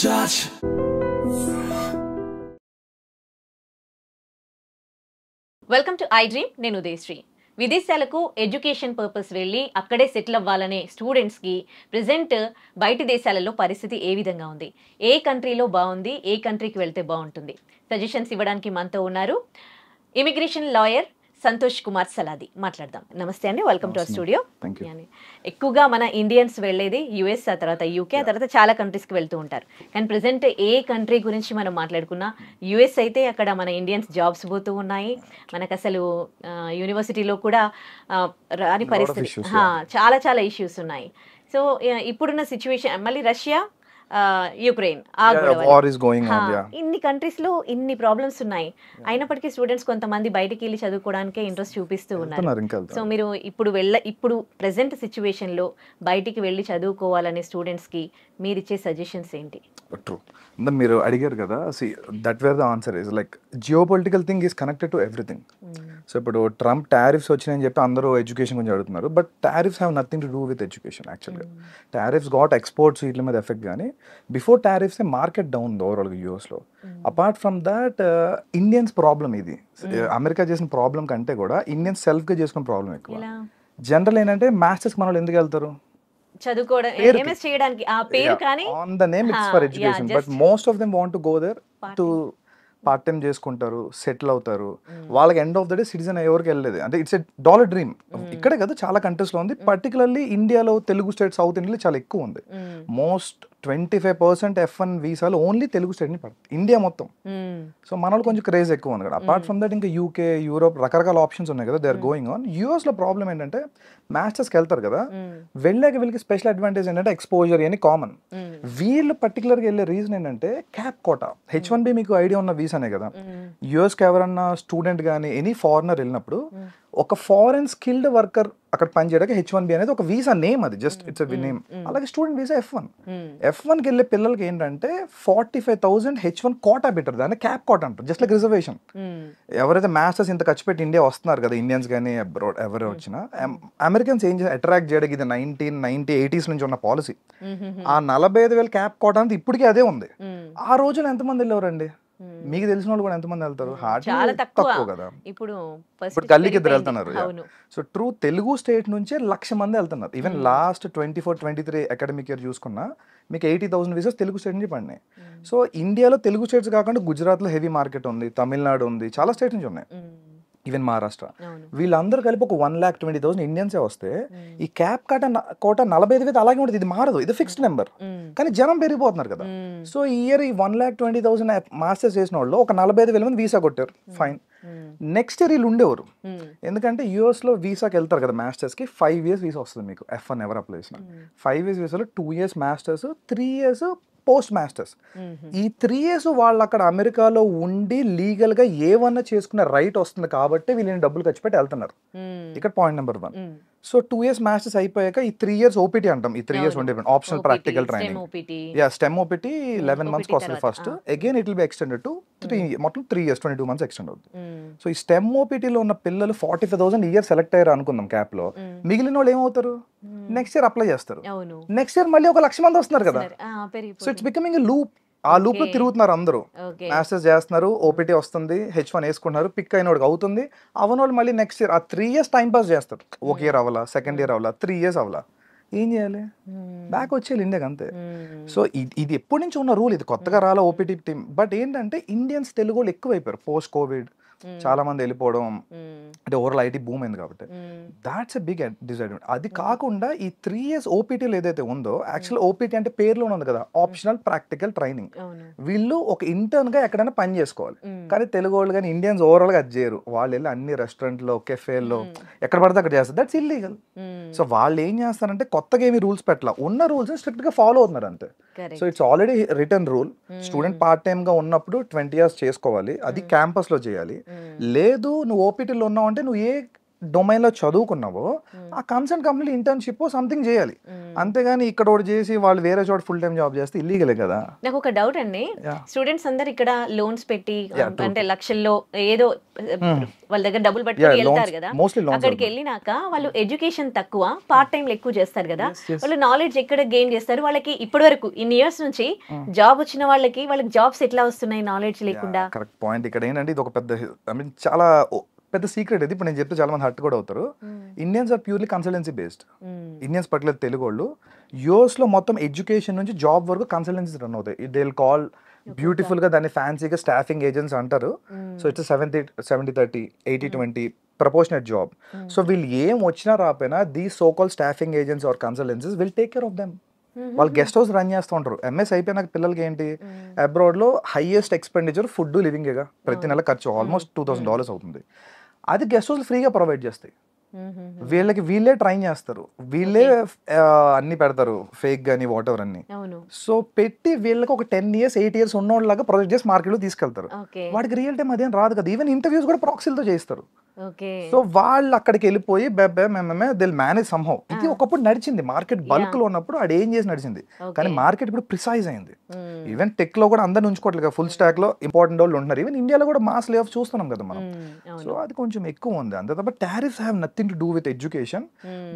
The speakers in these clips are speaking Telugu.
touch. Welcome to I dream. నేను ఉదయశ్రీ. విదేశాలకు ఎడ్యుకేషన్ పర్పస్ వెళ్ళి అక్కడే సెటిల్ అవ్వాలనే స్టూడెంట్స్కి ప్రెజెంట్ బయటి దేశాలలో పరిస్థితి ఏ విధంగా ఉంది, ఏ కంట్రీలో బాగుంది, ఏ కంట్రీకి వెళ్తే బాగుంటుంది, సజెషన్స్ ఇవ్వడానికి మనతో ఉన్నారు ఇమిగ్రేషన్ లాయర్ సంతోష్ కుమార్ సలాది. మాట్లాడదాం. నమస్తే అండి, వెల్కమ్ టు అవర్ స్టూడియో. ఎక్కువగా మన ఇండియన్స్ వెళ్ళేది యుఎస్, ఆ తర్వాత యూకే, ఆ తర్వాత చాలా కంట్రీస్కి వెళ్తూ ఉంటారు. కానీ ప్రెసెంట్ ఏ కంట్రీ గురించి మనం మాట్లాడుకున్నా యుఎస్ అయితే అక్కడ మన ఇండియన్స్ జాబ్స్ పోతూ ఉన్నాయి. మనకు అసలు యూనివర్సిటీలో కూడా రాని పరిస్థితి, చాలా చాలా ఇష్యూస్ ఉన్నాయి. సో ఇప్పుడున్న సిచ్యువేషన్, మళ్ళీ రష్యా, యుక్రెయిన్, ఇన్ని కంట్రీస్ లో ఇన్ని ప్రాబ్లమ్స్ ఉన్నాయి. అయినప్పటికీ స్టూడెంట్స్ కొంతమంది బయటికి వెళ్ళి చదువుకోవడానికే ఇంట్రెస్ట్ చూపిస్తూ ఉన్నారు. సో మీరు ఇప్పుడు ప్రెసెంట్ సిచ్యువేషన్ లో బయటికి వెళ్ళి చదువుకోవాలనే స్టూడెంట్స్ కి మీరు ఇచ్చే సజెషన్స్ ఏంటి? ట్రూ. మీరు అడిగారు కదా, that wear the answer is like geo political thing is connected to everything. So ఇప్పుడు ట్రంప్ టారిఫ్స్ వచ్చినాయని చెప్పి అందరూ ఎడ్యుకేషన్ గురించి అడుగుతున్నారు, but tariffs have nothing to do with education. యాక్చువల్గా టారిఫ్స్ గాట్ ఎక్స్పోర్ట్స్ వీటి మీద ఎఫెక్ట్, కానీ బిఫోర్ టారిఫ్స్ మార్కెట్ డౌన్ ఓవరాల్గా యూఎస్లో. Apart from that Indians problem ఇది, అమెరికా చేసిన ప్రాబ్లం కంటే కూడా ఇండియన్స్ సెల్ఫ్గా చేసుకున్న ప్రాబ్లం ఎక్కువ. జనరల్ ఏంటంటే మాస్టర్స్ మన వాళ్ళు ఎందుకు వెళ్తారు? చదువుకోవడం, ఎంఎస్ చేయడానికి, ఆ పేరు కానీ on the name it's for education, but most of them want to go there to part time చేసుకుంటారు, సెటిల్ అవుతారు. వాళ్ళకి end of the day citizen ఎవరికి వెళ్ళలేదు. అంటే ఇట్స్ ఎ డాలర్ డ్రీమ్. ఇక్కడే కదా చాలా కంట్రీస్లో ఉంది, పర్టికులర్లీ ఇండియాలో తెలుగు స్టేట్, సౌత్ ఇండియాలో చాలా ఎక్కువ ఉంది. మోస్ట్ 25% F1 వీసాలు ఓన్లీ తెలుగు స్టేట్ని పడుతుంది ఇండియా మొత్తం. సో మనలో కొంచెం క్రేజ్ ఎక్కువ ఉంది కదా. అపార్ట్ ఫ్రమ్ దట్ ఇంకా యూకే, యూరోప్ రకరకాల ఆప్షన్స్ ఉన్నాయి కదా, దే ఆర్ గోయింగ్ ఆన్. యూఎస్లో ప్రాబ్లం ఏంటంటే మాస్టర్స్కి వెళ్తారు కదా, వెళ్ళాక వీళ్ళకి స్పెషల్ అడ్వాంటేజ్ ఏంటంటే ఎక్స్పోజర్ అని కామన్. వీళ్ళు పర్టికులర్గా వెళ్ళే రీజన్ ఏంటంటే క్యాప్ కోటా. H1B మీకు ఐడియా ఉన్న వీసానే కదా. యూఎస్కి ఎవరన్నా స్టూడెంట్ కానీ ఎనీ ఫారినర్ వెళ్ళినప్పుడు ఒక ఫారెన్ స్కిల్డ్ వర్కర్ అక్కడ పనిచేయడానికి H1B అనేది ఒక వీసా నేమ్, అది జస్ట్ ఇట్స్ నేమ్. అలాగే స్టూడెంట్ వీసా F1కి వెళ్ళే పిల్లలకి ఏంటంటే 45,000 H1 కోటా పెట్టారు, దాన్ని క్యాప్ కోటా అంటారు, జస్ట్ లైక్ రిజర్వేషన్. ఎవరైతే మాస్టర్స్ ఇంత ఖర్చు పెట్టి ఇండియా వస్తున్నారు కదా, ఇండియన్స్ కానీ అబ్రాడ్ ఎవరు వచ్చినా, అమెరికన్స్ ఏం చేసి అట్రాక్ట్ చేయడానికి ఇది 1990, 80s నుంచి ఉన్న పాలసీ. ఆ 45,000 క్యాప్ కోటా అంతా ఇప్పటికీ అదే ఉంది. ఆ రోజున ఎంతమంది వెళ్ళేవారండి? మీకు తెలిసిన వాళ్ళు కూడా ఎంతమంది వెళ్తారు? హార్డ్లీ తక్కువ కదా. ఇప్పుడు గల్లీకి ఇద్దరు వెళ్తున్నారు. సో ట్రూ తెలుగు స్టేట్ నుంచే 1,00,000 మంది వెళ్తున్నారు. ఈవెన్ లాస్ట్ 24-23 అకాడమిక్ ఇయర్ చూసుకున్నా మీకు 80,000 వీసాస్ తెలుగు స్టేట్ నుంచి పడినాయి. సో ఇండియాలో తెలుగు స్టేట్స్ కాకుండా గుజరాత్లో హెవీ మార్కెట్ ఉంది, తమిళనాడు ఉంది, చాలా స్టేట్స్ నుంచి ఉన్నాయి, ఈవెన్ మహారాష్ట్ర. వీళ్ళందరూ కలిపి ఒక 1,20,000 ఇండియన్సే వస్తే ఈ క్యాప్ కోట 45,000 అలాగే ఉంటుంది. ఇది మారదు, ఇది ఫిక్స్డ్ నెంబర్, కానీ జనం పెరిగిపోతున్నారు కదా. సో ఈ ఇయర్ ఈ 1,20,000 మాస్టర్స్ చేసిన వాళ్ళు ఒక 45,000 మంది వీసా కొట్టారు, ఫైన్. నెక్స్ట్ ఇయర్ వీళ్ళు ఉండేవారు, ఎందుకంటే యూఎస్లో వీసాకి వెళ్తారు కదా మాస్టర్స్కి. 5 years వీసా వస్తుంది మీకు, F1 ఎవరు అప్లై చేసిన. 5 years వీసాలో 2 years masters, 3 years post masters. ఈ 3 years వాళ్ళు అక్కడ అమెరికాలో ఉండి లీగల్ గా ఏమన్నా చేసుకునే రైట్ వస్తుంది కాబట్టి వీళ్ళని డబ్బులు ఖర్చు పెట్టి వెళ్తున్నారు. ఇక్కడ point number 1. So 2 years masters అయిపోయాక ఈ 3 years ఓపీటీ అంటాం. ఈ 3 years ఉండే optional practical training, stem OPT 11 months వస్తుంది first. Again it will be extended to 3 మొత్తం 3 years 22 months ఎక్స్టెండ్ అవుతుంది. సో ఈ స్టెమ్ ఓపీటీలో ఉన్న పిల్లలు 45,000 ఇయర్ సెలెక్ట్ అయ్యారు అనుకుందాం క్యాప్ లో. మిగిలిన వాళ్ళు ఏమవుతారు? నెక్స్ట్ ఇయర్ అప్లై చేస్తారు. నెక్స్ట్ ఇయర్ మళ్ళీ ఒక 1,00,000 మంది వస్తున్నారు కదా. So it's becoming a loop. ఆ లూప్ లో తిరుగుతున్నారు అందరూ. మాస్టర్స్ చేస్తున్నారు, ఓపీటీ వస్తుంది, H1 వేసుకుంటున్నారు, పిక్ అయిన వాడికి అవుతుంది, అవనోళ్ళు మళ్ళీ నెక్స్ట్ ఇయర్ ఆ 3 years టైం పాస్ చేస్తారు. ఒక ఇయర్ అవ్వాలా, సెకండ్ ఇయర్ అవ్వాలా, 3 years అవ్వాలా, ఏం చేయాలి? బ్యాక్ వచ్చేయాలి ఇండియాకి, అంతే. సో ఇది ఎప్పటి నుంచి ఉన్న రూల్, ఇది కొత్తగా రాలా ఓపీటీ టీమ్. బట్ ఏంటంటే ఇండియన్స్ తెలుగు వాళ్ళు ఎక్కువ అయిపోయారు పోస్ట్ కోవిడ్. చాలా మంది వెళ్ళిపోవడం, అంటే ఓవరాల్ ఐటీ బూమ్ అయింది కాబట్టి దాట్స్ ఎ బిగ్ డిసడ్వాంటేజ్. అది కాకుండా ఈ 3 years ఓపీటీలు ఏదైతే ఉందో, యాక్చువల్ ఓపీటీ అంటే పేరులోనే ఉంది కదా, ఆప్షనల్ ప్రాక్టికల్ ట్రైనింగ్. వీళ్ళు ఒక ఇంటర్న్ గా ఎక్కడైనా పని చేసుకోవాలి, కానీ తెలుగు వాళ్ళు కానీ ఇండియన్స్ ఓవరాల్ గా అది చేయరు. వాళ్ళు వెళ్ళి అన్ని రెస్టారెంట్లో, కెఫేల్లో ఎక్కడ పడితే అక్కడ చేస్తారు. That's illegal. సో వాళ్ళు ఏం చేస్తారంటే కొత్తగా ఏమి రూల్స్ పెట్టాల, ఉన్న రూల్స్ స్ట్రిక్ట్ గా ఫాలో అవుతున్నారు అంతే. So it's already return rule. Student part time గా ఉన్నప్పుడు 20 years చేసుకోవాలి, అది క్యాంపస్ లో చేయాలి. లేదు నువ్వు ఓపీటీలో ఉన్నావు అంటే నువ్వు ఏ డొమైన్ లో చదువుకున్నావో ఆ కన్సర్న్ కంపెనీ ఇంటర్న్షిప్ సంథింగ్ చేయాలి, అంతేగాని ఇక్కడ ఒకటి చేసి వాళ్ళు వేరే చోట ఫుల్ టైం జాబ్ చేస్తే ఇల్లీగలే కదా. నాకు ఒక డౌట్ అండి, స్టూడెంట్స్ అందరు ఇక్కడ లోన్స్ పెట్టి అంటే లక్షల్లో ఏదో వాళ్ళ దగ్గర డబ్బులు పట్టుకుని వెళ్తారు కదా, అక్కడికి వెళ్ళినాక వాళ్ళు ఎడ్యుకేషన్ తక్కువ పార్ట్ టైం ఎక్కువ చేస్తారు కదా, వాళ్ళు నాలెడ్జ్ ఎక్కడ గెయిన్ చేస్తారు? వాళ్ళకి ఇప్పటి వరకు ఇన్ని ఇయర్స్ నుంచి జాబ్ వచ్చిన వాళ్ళకి జాబ్స్ ఎట్లా వస్తున్నాయి నాలెడ్జ్ లేకుండా? Correct point. ఇక్కడ ఏంటంటే ఇది ఒక పెద్ద ఐ మీన్ చాలా పెద్ద సీక్రెట్ ఇది. ఇప్పుడు నేను చెప్తే చాలా మంది హర్ట్ కూడా అవుతారు. Indians are purely consultancy based. Indians particular Telugu వాళ్ళు యూఎస్ లో మొత్తం ఎడ్యుకేషన్ నుంచి జాబ్ వరకు కన్సల్టెన్సీ రన్ అవుతాయి. దే విల్ కాల్ బ్యూటిఫుల్ గా దాన్ని ఫ్యాన్సీగా స్టాఫింగ్ ఏజెంట్స్ అంటారు. So it's 70-30 80-20 proportionate job. So వీళ్ళు ఏం వచ్చినా రాపోయినా the so call staffing agents or consultancies will take care of them. వాళ్ళు గెస్ట్ హౌస్ రన్ చేస్తూ ఉంటారు. ఎంఎస్ అయిపోయినాక పిల్లలకి ఏంటి, అబ్రాడ్ లో హైయెస్ట్ ఎక్స్పెండిచర్ ఫుడ్ లివింగ్ గా ప్రతి నెల ఖర్చు ఆల్మోస్ట్ $2,000 అవుతుంది. అది గెస్ట్ హౌస్ ఫ్రీగా ప్రొవైడ్ చేస్తాయి. వీళ్ళకి వీళ్ళే ట్రైన్ చేస్తారు, వీళ్ళే అన్ని పెడతారు ఫేక్ గానీ వాట్ ఎవర్ అన్ని. సో పెట్టి వీళ్ళకి ఒక 10 years 8 years ఉన్నోళ్ళలాగా ప్రొజెక్ట్ చేసి మార్కెట్ లో తీసుకెళ్తారు. వాడికి రియల్ టైం అదేం రాదు కదా. ఈవెన్ ఇంటర్వ్యూస్ కూడా ప్రాక్సీలతో చేస్తారు. సో వాళ్ళు అక్కడికి వెళ్ళిపోయి దిల్ మేనేజ్ సమ్హౌ. ఇది ఒకప్పుడు నడిచింది మార్కెట్ బల్క్ లో ఉన్నప్పుడు, అది ఏం చేసి నడిచింది. కానీ మార్కెట్ ఇప్పుడు ప్రిసైజ్ అయింది. ఈవెన్ టెక్ లో కూడా అందరు ఉంచుకోవట్లేదు, ఫుల్ స్టాక్ లో ఇంపార్టెంట్ వాళ్ళు ఉంటున్నారు. ఈవెన్ ఇండియాలో కూడా మాస్ లే ఆఫ్ చూస్తున్నాం కదా మనం. సో అది కొంచెం ఎక్కువ ఉంది అంతే తప్ప tariffs have nothing to do with education.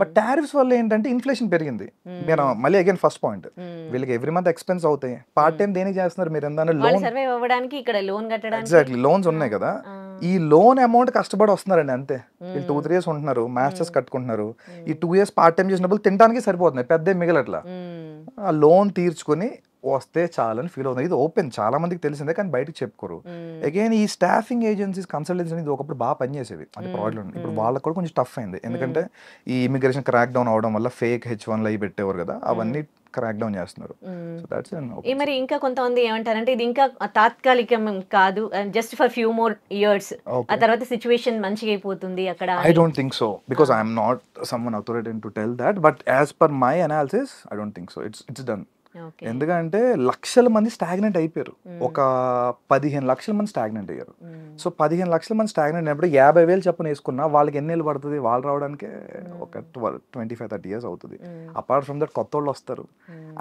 But tariffs వల్ల ఏంటంటే ఇన్ఫ్లేషన్ పెరిగింది. మీరు మళ్ళీ అగైన్ ఫస్ట్ పాయింట్, వీళ్ళకి ఎవ్రీ మంత్ ఎక్స్పెన్స్ అవుతాయి. పార్ట్ టైం దేనికి చేస్తున్నారు మీరు? ఎగ్జాక్ట్లీ లోన్స్ ఉన్నాయి కదా, ఈ లోన్ అమౌంట్ కష్టపడి వస్తున్నారండి అంతే. వీళ్ళు 2-3 years ఉంటున్నారు, మాస్టర్స్ కట్టుకుంటున్నారు. ఈ 2 years పార్ట్ టైం చేసినప్పుడు తినడానికి సరిపోతున్నాయి, పెద్ద మిగలట్లా. ఆ లోన్ తీర్చుకుని వస్తే చాలని ఫీల్ అవుతుంది. ఇది ఓపెన్ చాలా మందికి తెలిసిందే కానీ బయటకు చెప్పుకోరు. అగైన్ ఈ స్టాఫింగ్ ఏజెన్సీస్ కన్సల్టెన్సీ అనేది ఒకప్పుడు బాగా పనిచేసేవి అంటే ప్రాబ్లం. ఇప్పుడు వాళ్ళకి కూడా కొంచెం టఫ్ అయింది, ఎందుకంటే ఈ ఇమిగ్రేషన్ క్రాక్ డౌన్ అవడం వల్ల ఫేక్ H1 అవి పెట్టేవారు కదా, అవన్నీ క్రాక్ డౌన్ చేస్తున్నారు. మరి ఇంకా కొంతమంది ఏమంటారంటే ఇది ఇంకా తాత్కాలికం కాదు, just for few more years, ఆ తర్వాత సిచువేషన్ మంచిగా అయిపోతుంది అక్కడ. I don't think so because I am not someone authoritative to tell that, but as per my analysis I don't think so. It's done. ఎందుకంటే లక్షల మంది స్టాగ్నెంట్ అయిపోయారు, ఒక 15 లక్షల మంది స్టాగ్నెంట్ అయ్యారు. సో 15 లక్షల మంది స్టాగ్నెంట్ అయినప్పుడు 50,000 చెప్పని వేసుకున్నా వాళ్ళకి ఎన్ని ఏళ్ళు పడుతుంది? వాళ్ళు రావడానికి ఒక 25-30 years అవుతుంది. అపార్ట్ ఫ్రమ్ దట్ కొత్త వాళ్ళు వస్తారు.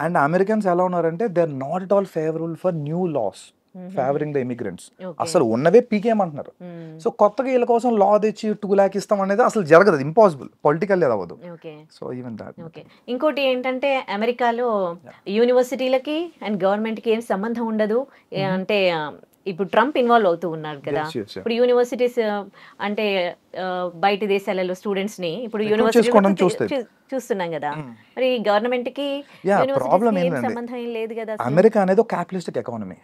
అండ్ అమెరికన్స్ ఎలా ఉన్నారంటే they are not at all favorable for new laws favoring the immigrants. అసలు ఉన్నవే పీకేమంటున్నారు. సో కొత్తగా వీళ్ళ కోసం లా తెచ్చి 2 lakhs ఇస్తాం అనేది అసలు జరగదు, ఇంపాసిబుల్, పొలిటికల్ అవ్వదు. So even that. ఇంకోటి ఏంటంటే అమెరికాలో యూనివర్సిటీలకి అండ్ గవర్నమెంట్ కి ఏం సంబంధం ఉండదు. అంటే ఇప్పుడు ట్రంప్ ఇన్వాల్వ్ అవుతూ ఉన్నారు కదా, ఇప్పుడు యూనివర్సిటీస్ అంటే బయట దేశాలలో స్టూడెంట్స్ ని ఇప్పుడు యూనివర్సిటీ చూస్తున్నాం కదా, మరి గవర్నమెంట్ కి సంబంధం ఏం లేదు కదా. అమెరికా అనేది ఒక క్యాపిటలిస్టిక్ ఎకానమీ,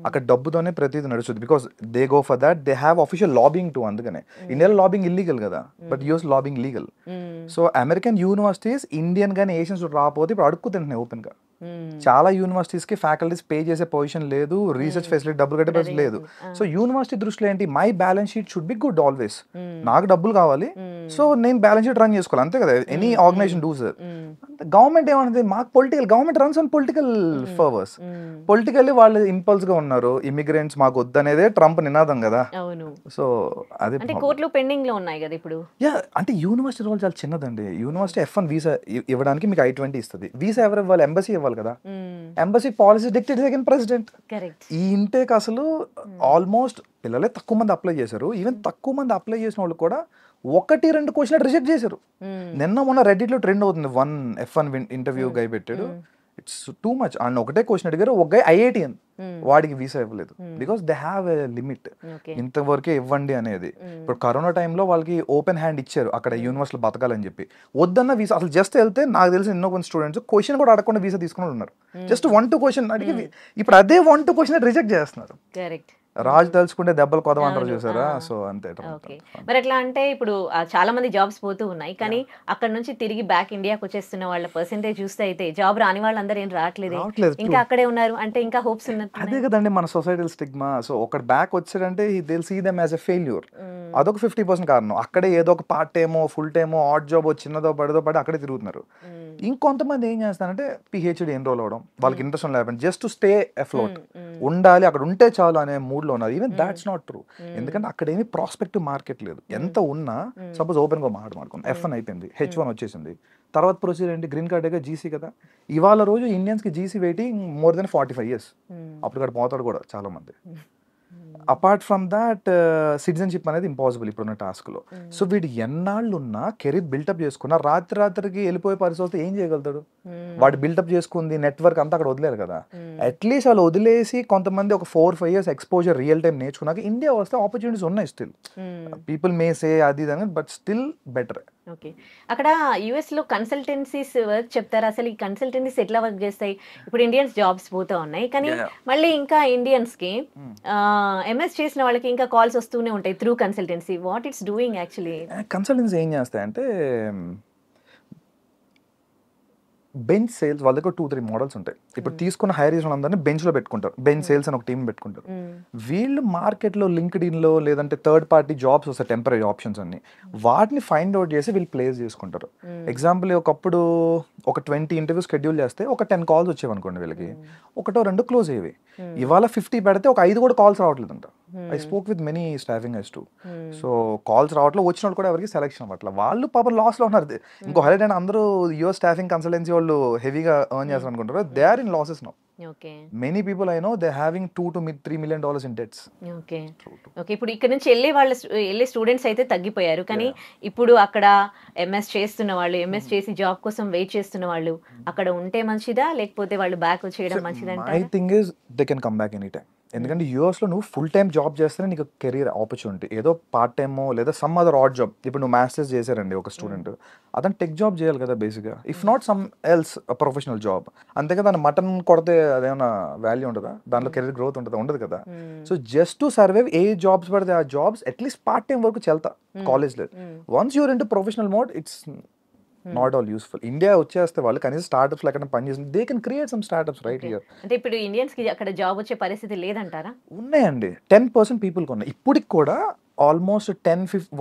అక్కడ డబ్బుతోనే ప్రతిదీ నడుస్తుంది. Because they go for that, they have official lobbying to. అందుకనే ఇండియాలో లాబింగ్ ఇల్లీగల్ కదా, but US lobbying legal. So American universities Indian కానీ ఏషియన్స్ రాకపోతే ఇప్పుడు అడుక్కు తింటున్నాయి ఓపెన్ గా. చాలా యూనివర్సిటీస్ కి ఫ్యాకల్టీస్ పే చేసే పొజిషన్ లేదు, రీసెర్చ్ ఫెసిలిటీ డబ్బులు కట్టే పరిస్థితి లేదు. సో యూనివర్సిటీ దృష్టిలో ఏంటి, my balance sheet should be good always. నాకు డబ్బులు కావాలి, సో నేను బ్యాలెన్స్ షీట్ రన్ చేసుకోవాలి, అంతే కదా ఎనీ ఆర్గనైజేషన్ డూస్. గవర్నమెంట్ ఏమన్నది, మాకు political government runs on political favours. Politically వాళ్ళు ఇంపల్స్ గా ఉన్నారు, ఇమిగ్రెంట్స్ మాకు వద్దనేదే ట్రంప్ నినాదం కదా. సో అదే కోర్టులో పెండింగ్ లో ఉన్నాయి కదా ఇప్పుడు. అంటే యూనివర్సిటీ రోల్ చాలా చిన్నదండి. యూనివర్సిటీ F1 వీసా ఇవ్వడానికి మీకు I-20 ఇస్తుంది. వీసా ఎవరు ఇవ్వాలి? ఎంబసీ ఇవ్వాలి కదా. Embassy policy dictate second president. ఈ ఇంటేక్ అసలు ఆల్మోస్ట్ పిల్లలే తక్కువ మంది అప్లై చేశారు. ఈవెన్ తక్కువ మంది అప్లై చేసిన వాళ్ళు కూడా 1-2 క్వశ్చన్ రిజెక్ట్ చేశారు. నిన్న మొన్న రెడ్డిట్ లో ట్రెండ్ అవుతుంది, 1 F1 ఇంటర్వ్యూ గై పెట్టాడు, ఇట్స్ టూ మచ్. అండ్ ఒకటే క్వశ్చన్ అడిగారు, ఒక గై IITian, వాడికి వీసా ఇవ్వలేదు. Because they have a limit, ఇంతవరకే ఇవ్వండి అనేది. ఇప్పుడు కరోనా టైంలో వాళ్ళకి ఓపెన్ హ్యాండ్ ఇచ్చారు అక్కడ యూనివర్సిటీలో బతకాలని చెప్పి. వద్దన్న వీసా అసలు జస్ట్ వెళ్తే నాకు తెలిసి ఎన్నో కొంత స్టూడెంట్స్ క్వశ్చన్ కూడా అడగకుండా వీసా తీసుకుని ఉన్నారు. జస్ట్ 1-2 క్వశ్చన్ అడిగి ఇప్పుడు అదే 1-2 క్వశ్చన్ రిజెక్ట్ చేస్తున్నారు. రాజు తలుచుకుంటే దెబ్బలు కొదవ అంటారు చూసారా. సో అంతే. మరి ఎట్లా అంటే ఇప్పుడు చాలా మంది జాబ్స్ పోతూ ఉన్నాయి, కానీ అక్కడ నుంచి తిరిగి బ్యాక్ ఇండియాకి వచ్చేస్తున్న వాళ్ళ పర్సెంటేజ్ చూస్తే అయితే జాబ్ రాని వాళ్ళందరూ ఏం రావట్లేదు, ఇంకా అక్కడే ఉన్నారు. అంటే ఇంకా హోప్స్ ఉన్నాయి. అదే కదండి మన సొసైటల్ స్టిగ్మా. సో ఒకటి బ్యాక్ వచ్చాడంటే they see them as a failure. అదొక 50% కారణం. అక్కడే ఏదో ఒక పార్ట్ టైమో ఫుల్ టైమో ఆడ్ జాబ్ చిన్నదో పడదో పడి అక్కడే తిరుగుతున్నారు. ఇంకొంతమంది ఏం చేస్తారంటే PhD ఎన్రోల్ అవడం, వాళ్ళకి ఇంట్రెస్ట్ లేకపోతే జస్ట్ టు స్టే అఫ్లోట్ ఉండాలి, అక్కడ ఉంటే చాలు అనే మూడ్ మూడ్లో ఉన్నారు. Even that's not true. ఎందుకంటే అక్కడ ఏమి ప్రాస్పెక్టివ్ మార్కెట్ లేదు. ఎంత ఉన్నా సపోజ్ ఓపెన్గా మాట్లాడుకుందాం, F1 అయిపోయింది, H1 వచ్చేసింది, తర్వాత ప్రొసీజర్ ఏంటి, గ్రీన్ కార్డ్ జీసీ కదా. ఇవాళ రోజు ఇండియన్స్కి GC waiting more than 45 years. అప్పుడు ఇక్కడ పోతాడు కూడా చాలా మంది. అపార్ట్ ఫ్రమ్ దాట్ సిటిజన్షిప్ అనేది ఇంపాసిబుల్ ఇప్పుడున్న టాస్క్లో. సో వీడు ఎన్నాళ్ళు ఉన్నా కెరీర్ బిల్టప్ చేసుకున్నా రాత్రికి వెళ్ళిపోయే పరిస్థితి వస్తే ఏం చేయగలుగుతాడు? వాడు బిల్టప్ చేసుకుంది నెట్వర్క్ అంతా అక్కడ వదిలేరు కదా. అట్లీస్ట్ వాళ్ళు వదిలేసి కొంతమంది ఒక 4-5 years ఎక్స్పోజర్ రియల్ టైం నేర్చుకున్నాక ఇండియా వస్తే ఆపర్చునిటీస్ ఉన్నాయి. స్టిల్ పీపుల్ మే సే అది ఇది, బట్ స్టిల్ బెటర్. ఓకే, అక్కడ యుఎస్లో కన్సల్టెన్సీస్ వర్క్ చెప్తారు. అసలు ఈ కన్సల్టెన్సీస్ ఎట్లా వర్క్ చేస్తాయి? ఇప్పుడు ఇండియన్స్ జాబ్స్ పోతా ఉన్నాయి, కానీ మళ్ళీ ఇంకా ఇండియన్స్కి ఎంఎస్ చేసిన వాళ్ళకి ఇంకా కాల్స్ వస్తూనే ఉంటాయి through consultancy. What it's doing actually? Consultancy ఏం చేస్తాయంటే బెంచ్ సేల్స్, వాళ్ళ దగ్గర 2-3 మోడల్స్ ఉంటాయి. ఇప్పుడు తీసుకున్న హైర్ చేసిన అందరినీ బెంచ్లో పెట్టుకుంటారు, బెంచ్ సేల్స్ అని ఒక టీం పెట్టుకుంటారు. వీళ్ళు మార్కెట్లో లింక్డ్ఇన్లో లేదంటే థర్డ్ పార్టీ జాబ్స్ వస్తాయి, టెంపరీ ఆప్షన్స్ అన్ని, వాటిని ఫైండ్ అవుట్ చేసి వీళ్ళు ప్లేస్ చేసుకుంటారు. ఎగ్జాంపుల్ ఒకప్పుడు ఒక 20 ఇంటర్వ్యూస్ షెడ్యూల్ చేస్తే ఒక 10 calls వచ్చేవి అనుకోండి, వీళ్ళకి 1-2 క్లోజ్ అయ్యేవి. ఇవాళ 50 పెడితే ఒక 5 కూడా కాల్స్ రావట్లేదంట. I spoke with many staffing eyes too. So calls రావట్లేదు, వచ్చిన వాళ్ళు కూడా ఎవరికి సెలెక్షన్ అవ్వట్లేదు, వాళ్ళు పాపం లాస్లో ఉన్నారు. ఇంకో హైలైట్ అయినా అందరూ యుఎస్ స్టాఫింగ్ కన్సల్టెన్సీ వాళ్ళు హెవీగా ఎర్న్ చేస్తారు అనుకుంటారు. They are in losses now. Many people I know they having $2-3 million in debts. Okay, ఇప్పుడు ఇక్కడ నుంచి వెళ్ళే స్టూడెంట్స్ అయితే తగ్గిపోయారు, కానీ ఇప్పుడు అక్కడ ఎంఎస్ చేస్తున్న వాళ్ళు, ఎంఎస్ చేసి జాబ్ కోసం వెయిట్ చేస్తున్న వాళ్ళు అక్కడ ఉంటే మంచిదా, లేకపోతే వాళ్ళు బ్యాక్ వచ్చేయడం మంచిదంటారా? My thing is they can come back any time. ఎందుకంటే యూఎస్లో నువ్వు ఫుల్ టైం జాబ్ చేస్తేనే నీకు కెరీర్ ఆపర్చునిటీ. ఏదో పార్ట్ టైమో లేదా సమ్ అదర్ ఆడ్ జాబ్. ఇప్పుడు నువ్వు మాస్టర్స్ చేశారండి ఒక స్టూడెంట్, అతను టెక్ జాబ్ చేయాలి కదా బేసిక్గా, if not some else professional job. అంతే కదా, మటన్ కొడితే అదేమన్నా వాల్యూ ఉంటుందా? దాంట్లో కెరీర్ గ్రోత్ ఉంటుందా? ఉండదు కదా. సో జస్ట్ టు సర్వైవ్ ఏ జాబ్స్ పడితే ఆ జాబ్స్ అట్లీస్ట్ పార్ట్ టైం వరకు చెల్తా కాలేజ్లో. Once your into professional mode it's not all useful. India వచ్చేస్తే వాళ్ళు కనీసం స్టార్ట్అప్స్ ఎక్కడ పని చేసి they can create some startups right here. అంటే ఇప్పుడు ఇండియన్స్ కి అక్కడ జాబ్ వచ్చే పరిస్థితి లేదంటారా? ఉన్నాయండి, 10% పీపుల్కి ఉన్నాయి. ఇప్పటికి కూడా ఆల్మోస్ట్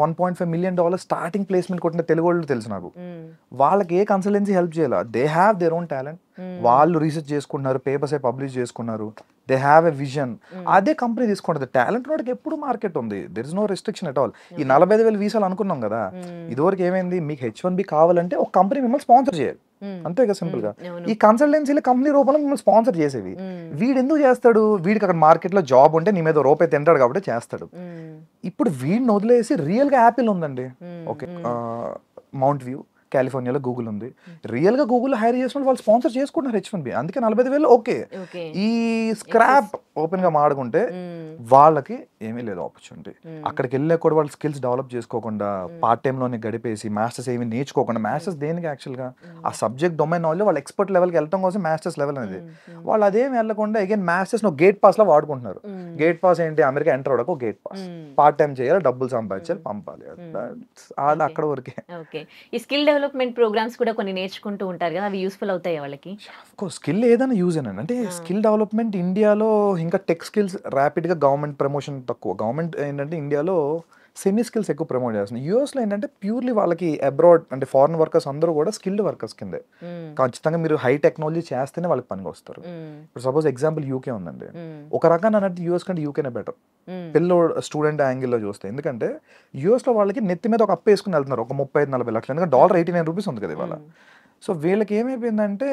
1.5 million స్టార్టింగ్ ప్లేస్మెంట్ కొట్టిన తెలుగు వాళ్ళు తెలుసు నాకు. వాళ్ళకి ఏ కన్సల్టెన్సీ హెల్ప్ చేయాలి. They have their own talent. వాళ్ళు రీసెర్చ్ చేసుకున్నారు, పేపర్స్ పబ్లిష్ చేసుకున్నారు, దే హ్యావ్ ఎ విజన్. అదే కంపెనీ తీసుకుంటుంది. టాలెంట్ వాడికి ఎప్పుడు మార్కెట్ ఉంది, there is no restriction at all. ఈ 45,000 వీసాలు అనుకున్నాం కదా, ఇదివరకు ఏమైంది, మీకు H1B కావాలంటే ఒక కంపెనీ మిమ్మల్ని స్పాన్సర్ చేయాలి, అంతే కదా సింపుల్ గా. ఈ కన్సల్టెన్సీలు కంపెనీ రూపంలో మిమ్మల్ని స్పాన్సర్ చేసేవి. వీడు ఎందుకు చేస్తాడు? వీడికి అక్కడ మార్కెట్ లో జాబ్ ఉంటే నీ మీద రూపాయి తింటాడు కాబట్టి చేస్తాడు. ఇప్పుడు వీడిని వదిలేసి రియల్ గా యాపిల్ ఉందండి, ఓకే, మౌంట్ వ్యూ కాలిఫోర్నియాలో గూగుల్ ఉంది. రియల్ గా గూగుల్ హైర్ చేసిన వాళ్ళు స్పాన్సర్ చేసుకుంటున్నారు H1B. అందుకే 45,000. ఓకే, ఈ స్క్రాప్ ఓపెన్ గా మాడుకుంటే వాళ్ళకి ఏమీ లేదు ఆపర్చునిటీ. అక్కడికి వెళ్ళే కూడా వాళ్ళు స్కిల్స్ డెవలప్ చేసుకోకుండా పార్ట్ టైమ్ లోనే గడిపేసి మాస్టర్స్ ఏమి నేర్చుకోకుండా, మాస్టర్స్ దేనికి యాక్చువల్ గా ఆ సబ్జెక్ట్ డొమైన్ నాలెడ్జ్ వాళ్ళు ఎక్స్పర్ట్ లెవెల్కి వెళ్ళడం కోసం మాస్టర్స్ లెవెల్ అనేది, వాళ్ళు అదేమి వెళ్ళకుండా again masters no gate pass లో వాడుకుంటున్నారు. గేట్ పాస్ ఏంటి, అమెరికా ఎంటర్ అవడానికి గేట్ పాస్, పార్ట్ టైం చేయాలి, డబ్బులు సంపాదించాలి, పంపాలి, అది అక్కడ వరకే. ఈ స్కిల్ డెవలప్మెంట్ ప్రోగ్రామ్స్ కూడా కొన్ని నేర్చుకుంటూ ఉంటారు కదా, అవి యూస్ఫుల్ అవుతాయి వాళ్ళకి? స్కిల్ ఏదైనా యూజ్ అయినా అంటే స్కిల్ డెవలప్మెంట్ ఇండియాలో ఇంకా టెక్ స్కిల్స్ ర్యాపిడ్ గా గవర్నమెంట్ ప్రమోషన్ తక్కువ. గవర్నమెంట్ ఏంటంటే ఇండియాలో సెమీ స్కిల్స్ ఎక్కువ ప్రమోట్ చేస్తుంది. యూఎస్లో ఏంటంటే ప్యూర్లీ వాళ్ళకి అబ్రాడ్ అంటే ఫారెన్ వర్కర్స్ అందరూ కూడా స్కిల్డ్ వర్కర్స్ కిందే. ఖచ్చితంగా మీరు హై టెక్నాలజీ చేస్తేనే వాళ్ళకి పనికి వస్తారు. ఇప్పుడు సపోజ్ ఎగ్జాంపుల్ యూకే ఉందండి, ఒక రకంగా అన్నట్టు యూఎస్ కంటే యూకేనే బెటర్ పిల్లోడు స్టూడెంట్ యాంగిల్లో చూస్తే. ఎందుకంటే యూఎస్లో వాళ్ళకి నెత్తి మీద ఒక అప్పు వేసుకుని వెళ్తున్నారు ఒక 35-40 లక్షలు, ఎందుకంటే $89 ఉంది కదా ఇవాళ. సో వీళ్ళకి ఏమైపోయిందంటే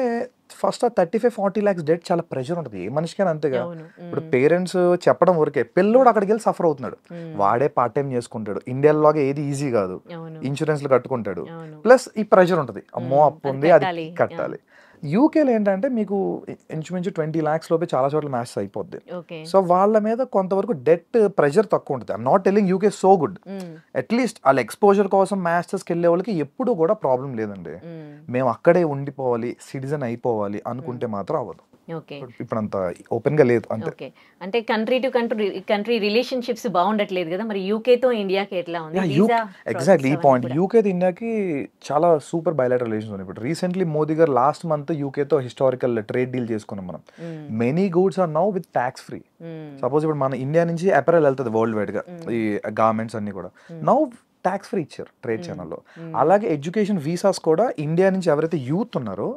ఫస్ట్ ఆ 35-40 lakhs డెట్ చాలా ప్రెషర్ ఉంటుంది, ఏ మనిషికైనా అంతేగా. ఇప్పుడు పేరెంట్స్ చెప్పడం వరకే, పిల్లోడు అక్కడికి వెళ్ళి సఫర్ అవుతున్నాడు, వాడే పార్ట్ టైం చేసుకుంటాడు. ఇండియాలోగా ఏది ఈజీ కాదు, ఇన్సూరెన్స్లు కట్టుకుంటాడు, ప్లస్ ఈ ప్రెషర్ ఉంటుంది, అమ్మో అప్పు ఉంది అది కట్టాలి. యూకేలో ఏంటంటే మీకు ఇంచుమించు 20 lakhs లోపే చాలా చోట్ల మ్యాచ్ అయిపోద్ది. సో వాళ్ళ మీద కొంతవరకు డెట్ ప్రెషర్ తక్కువ ఉంటుంది. I'm not telling UK so good, at least వాళ్ళ ఎక్స్పోజర్ కోసం మాస్టర్స్కి వెళ్ళే వాళ్ళకి ఎప్పుడు కూడా ప్రాబ్లం లేదండి. మేము అక్కడే ఉండిపోవాలి, సిటిజన్ అయిపోవాలి అనుకుంటే మాత్రం అవ్వదు. ఇప్పుడు అంత ఓపెన్ గా లేదు అంతే. అంటే కంట్రీ టు కంట్రీ రిలేషన్షిప్స్ బాగుండట్లేదు కదా, మరి యూకేతో ఇండియాకి ఎట్లా ఉంది? ఎగ్జాక్ట్లీ ఈ పాయింట్, యూకేతో ఇండియాకి చాలా సూపర్ బయలాటరల్ రిలేషన్స్ ఉన్నాయి. ఇప్పుడు recently Modi garu last month యూకేతో హిస్టారికల్ ట్రేడ్ డీల్ చేసుకున్నాం మనం. Many goods are now with tax free. Suppose ఇప్పుడు మన ఇండియా నుంచి అపెరల్ వెళ్తుంది వరల్డ్ వైడ్ గా, ఈ గార్మెంట్స్ అన్ని కూడా నౌ ట్యాక్స్ ఫ్రీ ఇచ్చారు ట్రేడ్ ఛానల్లో. అలాగే ఎడ్యుకేషన్ వీసాస్ కూడా ఇండియా నుంచి ఎవరైతే యూత్ ఉన్నారో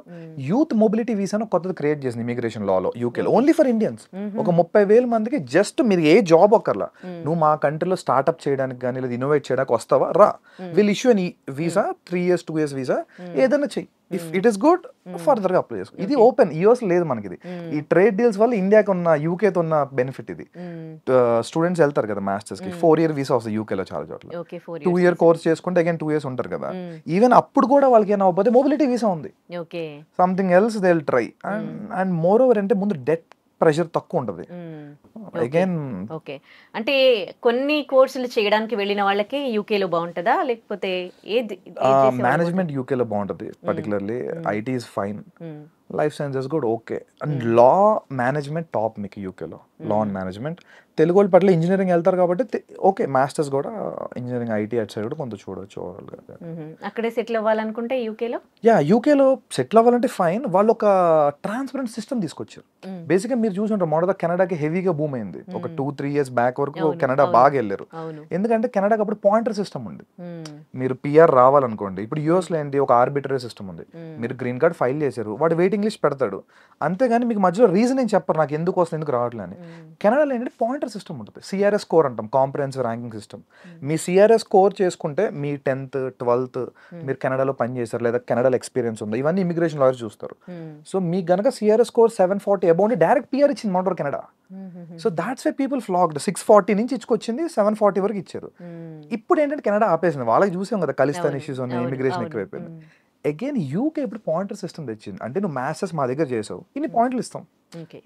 యూత్ మొబిలిటీ వీసాను కొత్తది క్రియేట్ చేసింది ఇమిగ్రేషన్ లాలో యూకేలో, ఓన్లీ ఫర్ ఇండియన్స్. ఒక 30,000 మందికి జస్ట్ మీరు ఏ జాబ్ ఒక్కర్లా, నువ్వు మా కంట్రీలో స్టార్ట్అప్ చేయడానికి కానీ లేదా ఇన్నోవేట్ చేయడానికి వస్తావా రా, విల్ ఇష్యూ అని వీసా 3 years 2 years వీసా ఏదైనా చెయ్యి, if it is good further గా అప్లై చేసుకో. ఇది ఓపెన్, యూఎస్ లేదు మనకి ఇది. ఈ ట్రేడ్ డీల్స్ వల్ల ఇండియాకి ఉన్న యూకేతో ఉన్న బెనిఫిట్ ఇది. స్టూడెంట్స్ వెళ్తారు కదా మాస్టర్స్ కి, 4 year వీసా వస్తుంది యూకేలో చాలా చోట్ల. 2 year కోర్స్ చేసుకుంటే అగైన్ 2 years ఉంటారు కదా. ఈవెన్ అప్పుడు కూడా వాళ్ళకి ఏమైనా అవ్వకపోతే మొబిలిటీ వీసా ఉంది, something else they will try. And more over అంటే ముందు డెట్ ప్రెషర్ తక్కువ ఉంటుంది. అగైన్ ఓకే, అంటే కొన్ని కోర్సులు చేయడానికి వెళ్ళిన వాళ్ళకి యూకేలో బాగుంటుందా లేకపోతే ఏది? మేనేజ్మెంట్ యూకేలో బాగుంటుంది, particularly IT is fine, life sciences కూడా okay. And law management top మీకు యూకేలో, లా అండ్ మేనేజ్మెంట్. తెలుగు వాళ్ళు పట్ల ఇంజనీరింగ్ వెళ్తారు కాబట్టి ఓకే, మాస్టర్స్ కూడా ఇంజనీరింగ్ ఐటీ అటు సైడ్ కూడా కొంత చూడవచ్చు. అక్కడే సెటిల్ అవ్వాలనుకుంటే యూకేలో, యూకేలో సెటిల్ అవ్వాలంటే ఫైన్. వాళ్ళు ఒక ట్రాన్స్పరెంట్ సిస్టమ్ తీసుకొచ్చారు. బేసిక్గా మీరు చూసుంటారు మొదట కెనడాకి హెవీగా బూమ్ అయింది ఒక 2-3 years బ్యాక్ వరకు. కెనడా బాగా వెళ్ళారు, ఎందుకంటే కెనడాకి అప్పుడు పాయింటర్ సిస్టమ్ ఉంది. మీరు పిఆర్ రావాలనుకోండి, ఇప్పుడు యూఎస్ లో ఏంటి ఒక ఆర్బిటరీ సిస్టమ్ ఉంది. మీరు గ్రీన్ కార్డ్ ఫైల్ చేశారు, వాడు వెయిటింగ్ లిస్ట్ పెడతాడు, అంతేగాని మీకు మధ్యలో రీజన్ ఏం చెప్పరు నాకు ఎందుకు వస్తుంది ఎందుకు రావట్లేదు అని. కెనడాలో ఏంటంటే పాయింటర్ సిస్టమ్ ఉంటుంది, సిఆర్ఎస్ స్కోర్ అంటాం, కాంప్రహెన్సివ్ ర్యాంకింగ్ సిస్టమ్. మీ సిఆర్ఎస్ స్కోర్ చేసుకుంటే మీ 10th 12th మీరు కెనడాలో పని చేశారు లేదా కెనడాలో ఎక్స్పీరియన్స్ ఉందా, ఇవన్నీ ఇమిగ్రేషన్ లాయర్స్ చూస్తారు. సో మీకు గనక CRS score 740 above direct PR ఇచ్చింది మొదట Canada. So that's why people flocked. 640 నుంచి ఇచ్చుకొచ్చింది 740 వరకు ఇచ్చారు. ఇప్పుడు ఏంటంటే కెనడా ఆపేసింది, వాళ్ళకి చూసాం కదా ఖలిస్తాన్ ఇష్యూస్ ఉన్నాయి, ఇమిగ్రేషన్ ఎక్కువైపోయింది. అగైన్ యూకే ఇప్పుడు పాయింటర్ సిస్టమ్ తెచ్చింది, అంటే నువ్వు మాస్టర్స్ మా దగ్గర చేసావు ఇన్ని పాయింట్లు ఇస్తాం,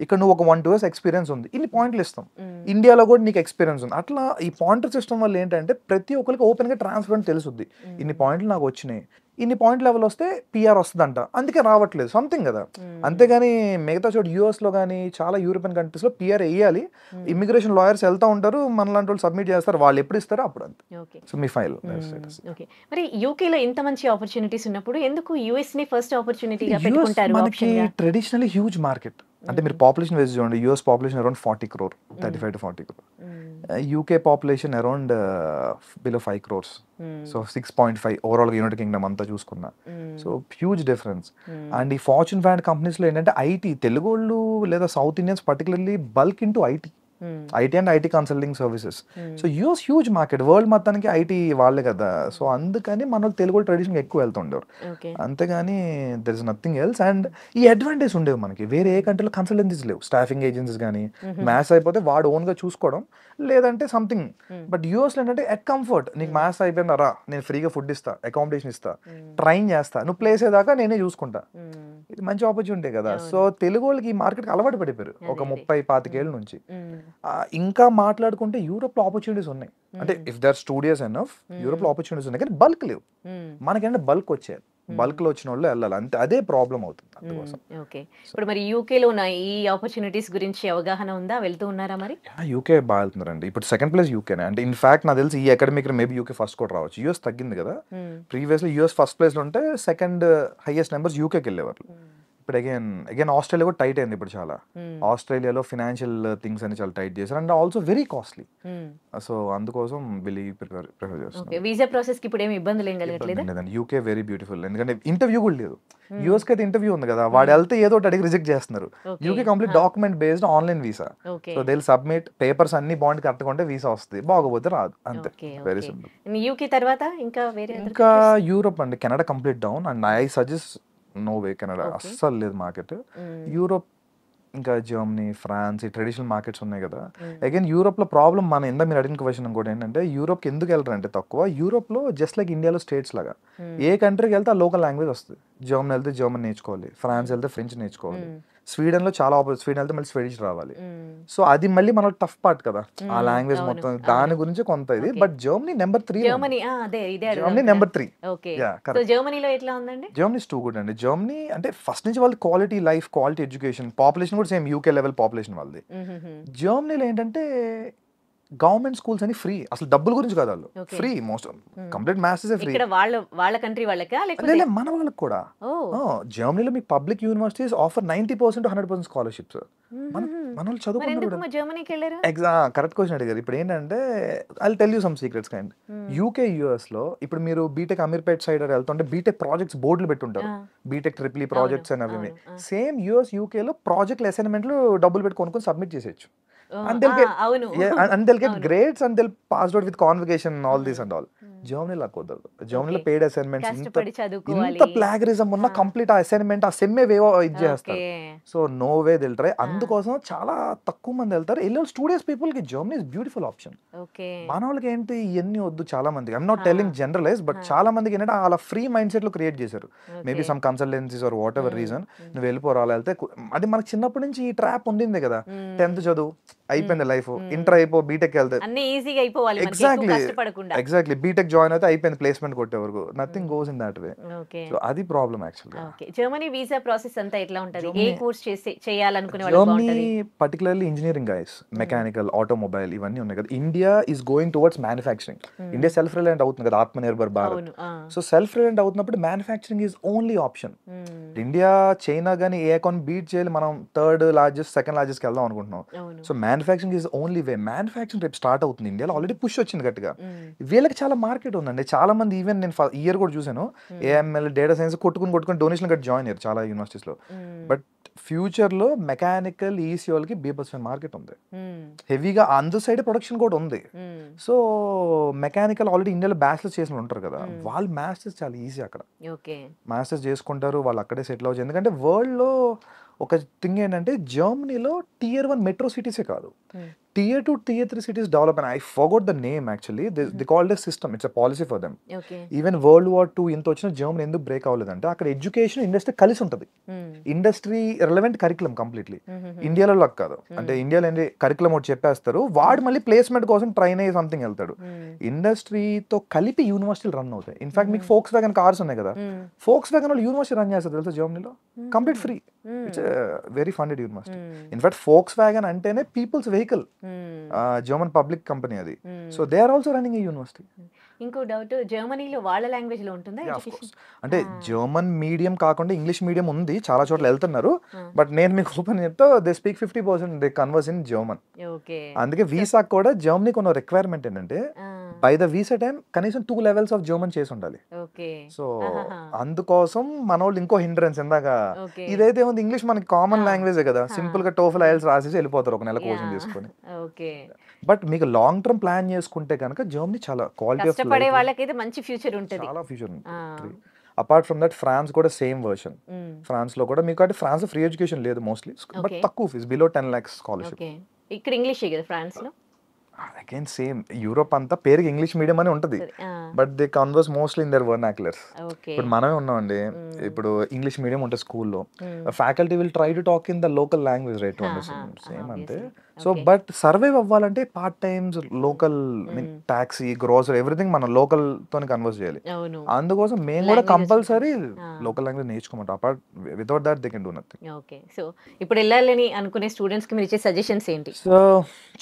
ఇక్కడ నువ్వు ఒక 1-2 years ఎక్స్పీరియన్స్ ఉంది ఇన్ని పాయింట్లు ఇస్తాం, ఇండియాలో కూడా నీకు ఎక్స్పీరియన్స్ ఉంది. అట్లా ఈ పాయింటర్ సిస్టమ్ వల్ల ఏంటంటే ప్రతి ఒక్కరికి ఓపెన్ గా ట్రాన్స్పరెంట్ తెలుస్తుంది, ఇన్ని పాయింట్లు నాకు వచ్చినాయి, ఇన్ని పాయింట్ లెవెల్ వస్తే పిఆర్ వస్తుందంట, అందుకే రావట్లేదు సంథింగ్ కదా. అంతేగాని మిగతా చోట యూఎస్ లో కానీ చాలా యూరోపియన్ కంట్రీస్ లో పిఆర్ వేయాలి, ఇమిగ్రేషన్ లాయర్స్ వెళ్తా ఉంటారు, మనలాంటి వాళ్ళు సబ్మిట్ చేస్తారు, వాళ్ళు ఎప్పుడు ఇస్తారో అప్పుడు అంతే. సో మీ ఫైల్. మరి యూకేలో ఇంత మంచి ఆపర్చునిటీస్ ఉన్నప్పుడు ఎందుకు యుఎస్ ని ఫస్ట్ ఆపర్చునిటీగా పెట్టుకుంటారు? మనకి ట్రెడిషనల్లీ హ్యూజ్ మార్కెట్, అంటే మీరు పాపులేషన్ వైజ్ చూడండి, US population around 40 crore, 35 to 40 crore. UK population around below 5 crores. So 6.5 overall United Kingdom అంతా చూసుకున్నా. So huge difference. అండ్ ఈ ఫార్చ్యూన్ 500 కంపెనీస్లో ఏంటంటే ఐటీ, తెలుగు వాళ్ళు లేదా south Indians particularly bulk into IT and IT consulting services. So US huge market, world మొత్తానికి ఐటీ వాళ్ళే కదా. సో అందుకని మన తెలుగు ట్రెడిషన్ ఎక్కువ వెళ్తుండేవారు, అంతేగాని there is nothing else. And ఈ అడ్వాంటేజ్ ఉండేవి మనకి, వేరే ఏ కంట్రీలో కన్సల్టెన్సీస్ లేవు, స్టాఫింగ్ ఏజెన్సీస్ కానీ, మ్యాథ్స్ అయిపోతే వాడు ఓన్ గా చూసుకోవడం లేదంటే సంథింగ్. బట్ యూఎస్లో ఏంటంటే ఎట్ కంఫర్ట్, నీకు మ్యాథ్స్ అయిపోయిందా రా, నేను ఫ్రీగా ఫుడ్ ఇస్తా, అకామిడేషన్ ఇస్తా, ట్రైన్ చేస్తా, నువ్వు ప్లేస్ అయ్యేదాకా నేనే చూసుకుంటా. ఇది మంచి ఆపర్చునిటీ కదా. సో తెలుగు వాళ్ళకి ఈ మార్కెట్కి అలవాటు పడిపోయారు ఒక 30-25 ఏళ్ళ నుంచి. ఇంకా మాట్లాడుకుంటే యూరోప్ లో ఆపర్చునిటీస్ ఉన్నాయి, అంటే if there studios enough Europe లో ఆపర్చునిటీస్ ఉన్నాయి, కానీ బల్క్ లేవు. మనకంటే బల్క్ వచ్చాయి, బల్క్ లో వచ్చిన వాళ్ళు వెళ్ళాలి, అంతే. అదే ప్రాబ్లం అవుతుంది అందుకోసం. ఓకే, ఇప్పుడు మరి యూకేలో ఉన్న ఈ ఆపర్చునిటీస్ గురించి అవగాహన ఉందా, వెళ్తూ ఉన్నారా మరి? యూకే బాగా వెళ్తున్నారండి, ఇప్పుడు సెకండ్ ప్లేస్ యూకేనే. అంటే ఇన్ఫాక్ట్ నాకు తెలిసి ఈ అకాడమిక్ మేబీ యూకే ఫస్ట్ కూడా రావచ్చు. యూఎస్ తగ్గింది కదా, ప్రీవియస్లీ యూఎస్ ఫస్ట్ ప్లేస్ లో ఉంటే సెకండ్ హైయెస్ట్ నెంబర్స్ యూకేకి వెళ్ళేవారు. ఇప్పుడు అగైన్ ఆస్ట్రేలియా కూడా టైట్ అయింది ఇప్పుడు చాలా. ఆస్ట్రేలియాలో ఫినాన్షియల్ థింగ్స్ అని చాలా టైట్ చేశారు, and also very costly. So అందుకోసం ప్రిఫర్ చేస్తాను. వీసా ప్రాసెస్ కి ఇప్పుడు ఏమి ఇబ్బందులు ఏం కలగట్లేదు. యూకే వెరీ బ్యూటిఫుల్, ఎందుకంటే ఇంటర్వ్యూ కూడా లేదు. యూఎస్ కి అయితే ఇంటర్వ్యూ ఉంది కదా, వాడు వెళ్తే ఏదో ఒకటి అడిగి రిజెక్ట్ చేస్తున్నారు. UK complete document based online visa. So they will submit papers అన్ని బాండ్ కరెక్ట్గా ఉంటే వీసా వస్తుంది, బాగోపోతే రాదు, అంతే. Very simple. యూకే తర్వాత ఇంకా యూరోప్ అండి, Canada complete down. And I suggest no way, Canada అస్సలు లేదు మార్కెట్. యూరోప్ ఇంకా జర్మనీ, ఫ్రాన్స్, ఈ ట్రెడిషనల్ మార్కెట్స్ ఉన్నాయి కదా. అగైన్ యూరోప్ లో ప్రాబ్లం, మన ఇందా మీరు అడిగిన క్వశ్చన్ కూడా ఏంటంటే, యూరోప్ ఎందుకు వెళ్ళరంటే తక్కువ, యూరోప్ లో జస్ట్ లైక్ ఇండియాలో స్టేట్స్ లాగా ఏ కంట్రీకి వెళ్తే ఆ లోకల్ లాంగ్వేజ్ వస్తుంది. జర్మనీ వెళ్తే జర్మన్ నేర్చుకోవాలి, ఫ్రాన్స్ వెళ్తే ఫ్రెంచ్ నేర్చుకోవాలి, స్వీడన్ లో చాలా స్వీడన్ వెళ్తే మళ్ళీ స్వీడిష్ రావాలి. సో అది మళ్ళీ మన టఫ్ పార్ట్ కదా, ఆ లాంగ్వేజ్ మొత్తం, దాని గురించి కొంత ఇది. But Germany number 3, Germany number 3. జర్మనీలో ఎట్లా ఉందండి? జర్మనీ ఇస్ టూ గుడ్ అండి. జర్మనీ అంటే ఫస్ట్ నుంచి వాళ్ళు quality life, quality education, population కూడా సేమ్ యూకే లెవెల్ పాపులేషన్ వాళ్ళది. జర్మనీలో ఏంటంటే గవర్నమెంట్ స్కూల్స్ అని ఫ్రీ, అసలు డబ్బుల గురించి కాదు, వాళ్ళు Okay. Free, most complete maths free. ఇక్కడ వాళ్ళ కంట్రీ వాళ్ళకా లేకపోతే లేదు మన వాళ్ళకి కూడా. జర్మనీలో మీ public universities offer 90% to 100% scholarships. మన వాళ్ళు మరి చదువుకున్నారు ఎందుకు కూడా. మా జర్మనీకి వెళ్ళారు? కరెక్ట్ క్వశ్చన్ అడిగారు. ఇప్పుడు ఏంటంటే I tell you some secrets kind. UK US లో ఇప్పుడు మీరు బీటెక్ అమీర్పేట్ సైడ్ వెళ్తుంటే బీటెక్ ప్రాజెక్ట్స్ బోర్డులు పెట్టుంటారు, బీటెక్ ట్రిపుల్ ప్రాజెక్ట్స్ అని అవి. సేమ్ యూఎస్ యూకే లో ప్రాజెక్ట్ అసైన్మెంట్లు డబ్బులు పెట్టి కొనుక్కొని సబ్మిట్ చేసేయచ్చు. And they'll get, అవును and they'll get grades and they'll pass out with convocation and all this and all. జర్మనీలో కుదరదు. జర్మనీలో పెయిడ్ అసైన్మెంట్స్ కష్టపడి చదువుకోవాలి. ఇంత ప్లాగరిజం ఉన్న కంప్లీట్ ఆ అసైన్మెంట్ ఆ సెమ్మే వేవో ఇది చేస్తారు. So no way they'll try. అందుకోసం చాలా తక్కువ మంది వెళ్తారు. వెళ్ళే స్టూడెంట్స్ పీపుల్ కి జర్మనీ ఇస్ బ్యూటిఫుల్ ఆప్షన్. మన వాళ్ళకి ఏంటి ఇవన్నీ వద్దు చాలా మందికి. I'm not telling generalise, but చాలా మందికి ఏంటంటే అలా ఫ్రీ మైండ్ సెట్ లో క్రియేట్ చేశారు. Maybe some consultancies or whatever reason నువ్వు వెళ్ళిపోరా వెళ్తే. అది మనకి చిన్నప్పటి నుంచి ఈ ట్రాప్ ఉండింది కదా, 10th చదువు అయిపోయింది లైఫ్, ఇంటర్ అయిపో బీటెక్ వెళ్తే అన్ని ఈజీగా అయిపోవాలి, ఎగ్జాక్ట్లీ బీటెక్ జాయిన్ అయితే అయిపోయింది, ప్లేస్మెంట్ కొట్టే వరకు nothing goes in that way. So అది ప్రాబ్లం యాక్చువల్గా. జర్మనీ వీసా ప్రాసెస్ అంతా ఎట్లా ఉంటది? ఏ కోర్స్ చేయాలనుకునే వాళ్ళు బాగుంటది? Particularly engineering guys, mechanical, automobile ఇవన్నీ ఉన్నాయి కదా. India is going towards manufacturing. India self reliant అవుతుంది కదా, Atmanirbhar Bharat. So self reliant అవుతున్నప్పుడు manufacturing is only option. India China కానీ ఏ అకౌంట్ బీట్ చేయాలి, మనం థర్డ్ లార్జెస్ట్ సెకండ్ లార్జెస్ట్ వెళ్దాం అనుకుంటున్నాం. So manufacturing is only way. Manufacturing రేపు స్టార్ట్ అవుతుంది ఇండియాలో, ఆల్రెడీ పుష్ వచ్చింది గట్టిగా. వీళ్ళకి చాలా మార్కెట్ ఉందండి. చాలా మంది ఈవెన్ నేను ఇయర్ కూడా చూసాను, ఏఎంఎల్ డేటా సైన్స్ కొట్టుకుని డొనేషన్ కట్టి జాయిన్ అయ్యారు చాలా యూనివర్సిటీస్ లో. బట్ ఫ్యూచర్ లో మెకానికల్ ఈసీ వాళ్ళకి బీభత్సమైన మార్కెట్ ఉంది, హెవీగా అందు సైడ్ ప్రొడక్షన్ కూడా ఉంది. సో మెకానికల్ ఆల్రెడీ ఇండియాలో బ్యాచిలర్స్ చేసిన ఉంటారు కదా, వాళ్ళు మాస్టర్స్ చాలా ఈజీ అక్కడ మాస్టర్స్ చేసుకుంటారు, వాళ్ళు అక్కడే సెటిల్ అవ్వచ్చు. ఎందుకంటే వరల్డ్ లో ఒక థింగ్ ఏంటంటే జర్మనీలో Tier 1 మెట్రో సిటీసే కాదు, Tier 2, Tier 3 cities develop, and I forgot the name actually. They called a system. It's a policy for them. Even World War II ఇంత వచ్చిన జర్మనీ ఎందుకు బ్రేక్ అవ్వలేదంటే అక్కడ ఎడ్యుకేషన్ ఇండస్ట్రీ కలిసి ఉంటుంది. Industry relevant curriculum completely. ఇండియాలో లాగా కాదు. అంటే ఇండియాలో ఏంటి కరికులం ఒకటి చెప్పేస్తారు, వాడు మళ్ళీ ప్లేస్మెంట్ కోసం ట్రైన్ అయ్యి సంథింగ్ వెళ్తాడు. ఇండస్ట్రీతో కలిపి యూనివర్సిటీలు రన్ అవుతాయి. ఇన్ఫాక్ట్ మీకు ఫోక్స్ వ్యాగన్ కార్స్ ఉన్నాయి కదా, ఫోక్స్ వ్యాగన్ వాళ్ళు యూనివర్సిటీ రన్ చేస్తారు తెలుసా జర్మనీలో, complete free. It's very funded university. In fact Volkswagen అంటేనే peoples vehicle, German public company అది. So they are also running a university. ఇంకో డౌట్, జర్మనీలో వాళ్ళ లాంగ్వేజ్ లో ఉంటుందా ఎడ్యుకేషన్? అంటే జర్మన్ మీడియం కాకుండా ఇంగ్లీష్ మీడియం ఉంది, చాలా చోట్ల వెళ్తున్నారు. బట్ నేను మీకు ఓపెన్ చెప్తా, they speak 50% they converse in German. అందుకే వీసా కూడా జర్మనీకి ఉన్న రిక్వైర్మెంట్ ఏంటంటే బై ద వీసా టైం కనీసం 2 levels ఆఫ్ జర్మన్ చేసి ఉండాలి. సో అందుకోసం మన వాళ్ళు ఇంకో హిండ్రెన్స్ ఇందాక ఇదైతే ఉంది, ఇంగ్లీష్ మనకి కామన్ లాంగ్వేజ్ కదా, సింపుల్ గా టోఫెల్ ఐఎల్స్ రాసేసి వెళ్ళిపోతారు ఒక నెల కోచింగ్ తీసుకొని. బట్ మీకు లాంగ్ టర్మ్ ప్లాన్ చేసుకుంటే కనుక జర్మనీ చాలా క్వాలిటీ ఆఫ్ కష్టపడే వాళ్ళకైతే మంచి ఫ్యూచర్ ఉంటుంది, చాలా ఫ్యూచర్ ఉంటుంది. అపార్ట్ ఫ్రమ్ దట్ ఫ్రాన్స్ కూడా సేమ్ వర్షన్. ఫ్రాన్స్ లో కూడా మీకు అంటే ఫ్రాన్స్ ఫ్రీ ఎడ్యుకేషన్ లేదు మోస్ట్లీ, బట్ తక్కువ ఫీజ్, బిలో 10 lakhs స్కాలర్షిప్. ఇక్కడ ఇంగ్లీష్ కదా ఫ్రాన్స్ లో? అగైన్ సేమ్, యూరోప్ అంతా పేరుకి ఇంగ్లీష్ మీడియం అని ఉంటుంది, but they converse mostly in their vernaculars. ఇప్పుడు మనమే ఉన్నామండి, ఇప్పుడు ఇంగ్లీష్ మీడియం ఉంటుంది స్కూల్లో, faculty will try to talk in the local language right to understand, same అంతే. సో బట్ సర్వైవ్ అవ్వాలంటే part times local taxi grocery everything మనం లోకల్ తోని కన్వర్స్ చేయాలి. అందుకోసం మేము కూడా కంపల్సరీ లోకల్ లాంగ్వేజ్ నేర్చుకోమంటాం. Apart without that they can do nothing. Okay, so ఇప్పుడు వెళ్ళాలని అనుకునే స్టూడెంట్స్ కి మీరు ఇచ్చే సజెషన్స్ ఏంటి? So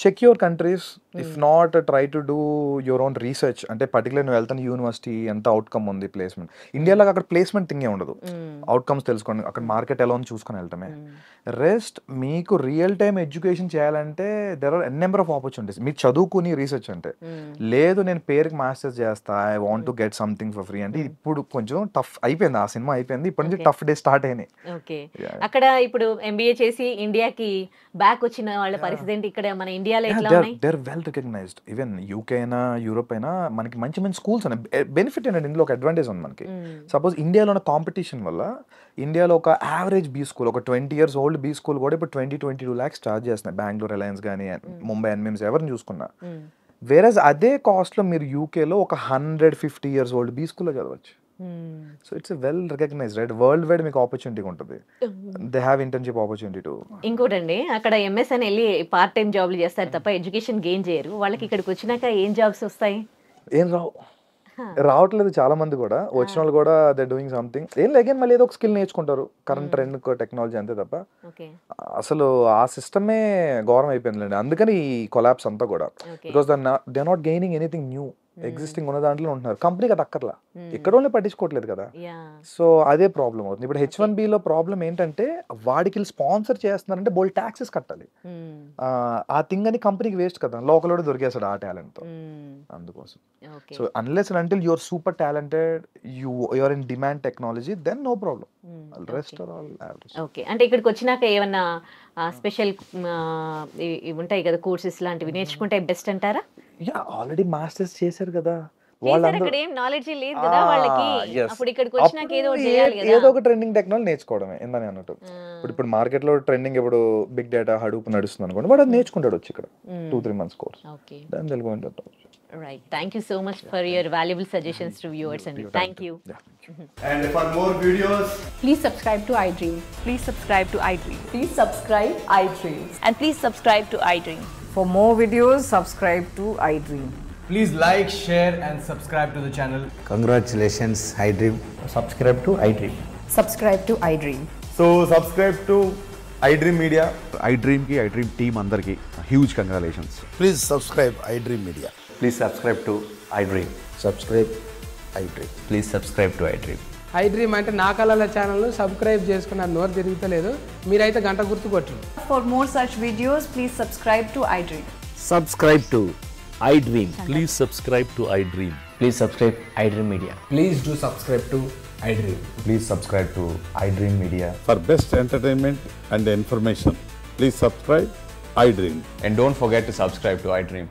check your countries, if not try to do your own research. అంటే పర్టికులర్ నువ్వు వెళ్తాను యూనివర్సిటీ ఎంత అవుట్కమ్ ఉంది, ప్లేస్మెంట్. ఇండియాలో అక్కడ ప్లేస్మెంట్ థింగే ఉండదు, అవుట్కమ్స్ తెలుసుకోండి, అక్కడ మార్కెట్ ఎలా ఉంది చూసుకొని వెళ్ళటమే. రెస్ట్ మీకు రియల్ టైమ్ ఎడ్యుకేషన్ చేయాలంటే there are n number of opportunities. మీరు చదువుకుని రీసెర్చ్ అంటే లేదు, నేను పేరుకి మాస్టర్స్ చేస్తా, I want to get something for free అంటే ఇప్పుడు కొంచెం టఫ్ అయిపోయింది, ఆ సినిమా అయిపోయింది, ఇప్పటి నుంచి టఫ్ డే స్టార్ట్ అయినాయి. ఓకే, అక్కడ ఇప్పుడు ఎంబీఏ చేసి ఇండియాకి బ్యాక్ వచ్చిన వాళ్ళ పరిస్థితి ఏంటి? ఇక్కడ మన ఇండియాలో ఎట్లా ఉన్నాయి? They are well recognised. Even UK అయినా యూరోప్ అయినా మనకి మంచి మంచి స్కూల్స్ ఉన్నాయి. బెనిఫిట్ ఏంటంటే ఇందులో ఒక అడ్వాంటేజ్ ఉంది మనకి. సపోజ్ ఇండియాలో ఉన్న కాంపిటీషన్ వల్ల ఇండియాలో ఒక యావరేజ్ బీ స్కూల్, ఒక 20 years old బీ స్కూల్ కూడా ఇప్పుడు 20-22 lakhs చార్జ్ చేస్తున్నాయి. బెంగళూరు రిలయన్స్ కానీ ముంబై ఎన్ఎంఎంస్ ఎవరిని చూసుకున్నా. వేరేజ్ అదే కాస్ట్ లో మీరు యూకేలో ఒక 150 years old బీ స్కూల్లో చదవచ్చు. So it's well recognised right, world wide మీకు ఆపర్చునిటీ ఉంటుంది. They have internship opportunity too. ఇంకోటండి, అక్కడ ఎంఎస్ అని వెళ్ళి పార్ట్ టైం జాబ్లు చేస్తారు తప్ప ఎడ్యుకేషన్ గెయిన్ చేయరు. వాళ్ళకి ఇక్కడికి వచ్చినాక ఏం జాబ్స్ వస్తాయి? ఏం రావు. రావట్లేదు చాలా మంది కూడా, వచ్చిన వాళ్ళు కూడా దే డూయింగ్ సంథింగ్. ఏం లేక మళ్ళీ ఏదో ఒక స్కిల్ నేర్చుకుంటారు, కరెంట్ ట్రెండ్ టెక్నాలజీ అంతే తప్ప అసలు ఆ సిస్టమే ఘోరం అయిపోయిందండి. అందుకని ఈ కొలాప్స్ అంతా కూడా, because they are not gaining anything new. Existing ఉన్న దాంట్లో ఉంటున్నారు, కంపెనీకి అది అక్కర్లా, ఎక్కడోనే పట్టించుకోవట్లేదు కదా. సో అదే ప్రాబ్లం అవుతుంది. ఇప్పుడు H1B లో ప్రాబ్లం ఏంటంటే వాడికి స్పాన్సర్ చేస్తున్నారంటే బోల్ ట్యాక్సెస్ కట్టాలి. ఆ థింగ్ అని కంపెనీకి వేస్ట్ కదా, లోకల్ దొరికేస్తాడు ఆ టాలెంట్ తో. అందుకోసం so unless and until you're super talented, you're in demand technology, then no problem. Rest are all average. Okay, అంటే ఇక్కడికి వచ్చినాక ఏమన్నా స్పెషల్ ఉంటాయి కదా కోర్సెస్ లాంటివి నేర్చుకుంటే బెస్ట్ అంటారా? యా, ఆల్రెడీ మాస్టర్స్ చేశారు కదా, ఏదో ఒక ట్రెండింగ్ టెక్నాలజీ నేర్చుకోవడమే ఏందని అన్నట్టు. ఇప్పుడు మార్కెట్ లో ట్రెండింగ్ ఇప్పుడు బిగ్ డేటా, హడూప్ నడుస్తుంది అనుకోండి, వాడు అది నేర్చుకుంటాడు వచ్చి ఇక్కడ 2-3 months కోర్స్. దాని Telugu. Right. Thank you so much for your valuable suggestions to viewers, and thank you. And for more videos, please subscribe to iDream. Please subscribe to iDream. Please subscribe iDream. And please subscribe to iDream. For more videos, subscribe to iDream. please like, share and subscribe to the channel. Congratulations, iDream. Subscribe to iDream. Subscribe to iDream. So subscribe to iDream Media. iDream ki, iDream team andarki huge congratulations. Please subscribe iDream Media. Please subscribe to iDream. Subscribe iDream. Please subscribe to iDream. iDream అంటే నా కళల ఛానల్ను సబ్స్క్రైబ్ చేసుకున్న నోరు తిరుగుతలేదు, మీరైతే గంట గుర్తు కొట్టండి. For more such videos, please subscribe to iDream. Subscribe to iDream. Please subscribe to iDream. Please subscribe iDream Media. Please do subscribe to iDream. Please subscribe to iDream Media. For best entertainment and information, please subscribe iDream. And don't forget to subscribe to iDream.